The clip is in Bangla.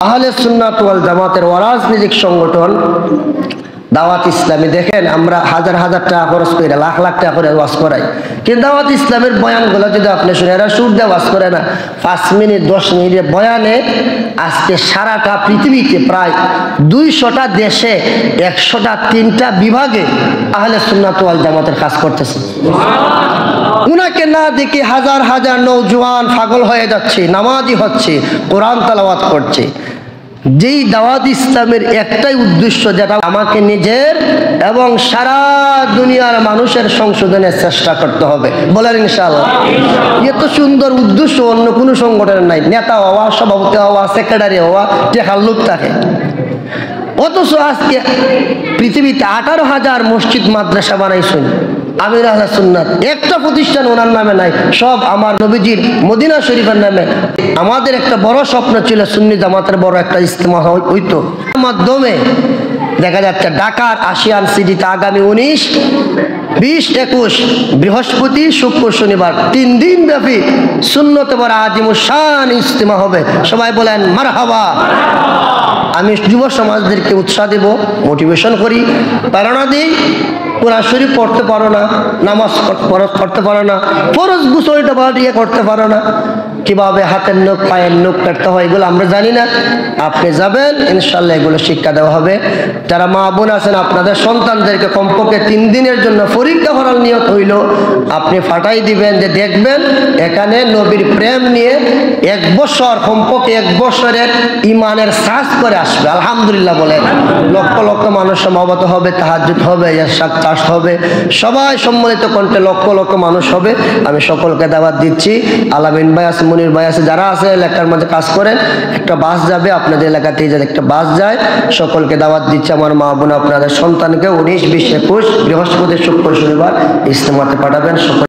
আহলে সুন্নাত ওয়াল জামাতের অরাজনৈতিক সংগঠন দাওয়াত ইসলামী দেখেন আমরা হাজার হাজার টাকা খরচ করে লাখ লাখ টাকা করে ওয়াজ করাই, কিন্তু দাওয়াত ইসলামের বয়ানগুলো যদি আপনি শুনে, এরা সুর দিয়ে ওয়াজ করে না, 5 মিনিট 10 মিনিটের বয়ানে আজকে সারাটা পৃথিবীতে প্রায় 200টা দেশে 100টা 3টা বিভাগে আহলে সুন্নাত ওয়াল জামাতের কাজ করতেছে। উনাকে না দেখে হাজার হাজার নওজোয়ান পাগল হয়ে যাচ্ছে, নামাজি হচ্ছে, কোরআন তেলাওয়াত করছে। যেই দাওয়াত ইসলামের একটাই উদ্দেশ্য, যেটা আমাকে নিজের এবং সারা দুনিয়ার মানুষের সংশোধনের চেষ্টা করতে হবে, বলেন ইনশাআল্লাহ। এত সুন্দর উদ্দেশ্য অন্য কোনো সংগঠনের নাই। নেতা হওয়া, সভাপতি হওয়া, সেক্রেটারি হওয়া, টেকার লোক থাকে। অথচ আজকে পৃথিবীতে 18,000 মসজিদ মাদ্রাসা বানাইছেন আমির আহলে সুন্নাত, একটা প্রতিষ্ঠান ওনার নামে নাই, সব আমার নবীজির মদিনা শরীফের নামে। আমাদের একটা বড় স্বপ্ন ছিল সুন্নি জামাতের বড় একটা ইজতেমা হইতো। মাধ্যমে দেখা যাচ্ছে ঢাকার আশিয়ান সিটিতে আগামী 19, 20, 21 বৃহস্পতি, শুক্র, শনিবার 3 দিন ব্যাপী সুন্নতে বড় আজিমুশান ইজতেমা হবে। সবাই বলেন মারহাবা। আমি যুব সমাজদেরকে উৎসাহ দেব, মোটিভেশন করি, প্রেরণা দিই। কোরআন শরীফ পড়তে পারো না, নামাজ পড়তে পারো না, ফরজ গোসলটা বাড়িয়ে করতে পারো না, কিভাবে হাতের নখ পায়ের নখ কাটতে হয় এগুলো আমরা জানি না। আপনি যাবেন, ইনশাল্লাহ এগুলো শিক্ষা দেওয়া হবে। যারা মা বোন আছেন, আপনাদের সন্তানদেরকে কমপক্ষে 3 দিনের জন্য পরীক্ষা করার নিয়ত হইল, আপনি ফাটাই দিবেন যে দেখবেন এখানে নবীর প্রেম নিয়ে 1 বছর, কমপক্ষে 1 বছরের ইমানের সাজ করে আসবে। আলহামদুলিল্লাহ বলেন। লক্ষ লক্ষ মানুষ সমাগত হবে, তাহাজ্জুদ হবে, ইশরাক চাষ হবে, সবাই সম্মিলিত কণ্ঠে লক্ষ লক্ষ মানুষ হবে। আমি সকলকে দাওয়াত দিচ্ছি। আলামিন ভাই আছে, মনির ভাই আছে, যারা আছে এলাকার মধ্যে কাজ করেন, একটা বাস যাবে আপনাদের এলাকাতেই, যাতে একটা বাস যায়, সকলকে দাওয়াত দিচ্ছি। আমার মা বোন আপনাদের সন্তানকে 19, 20, 21 বৃহস্পতি, শুক্র, শনিবার ইজতেমাতে পাঠাবেন। সকল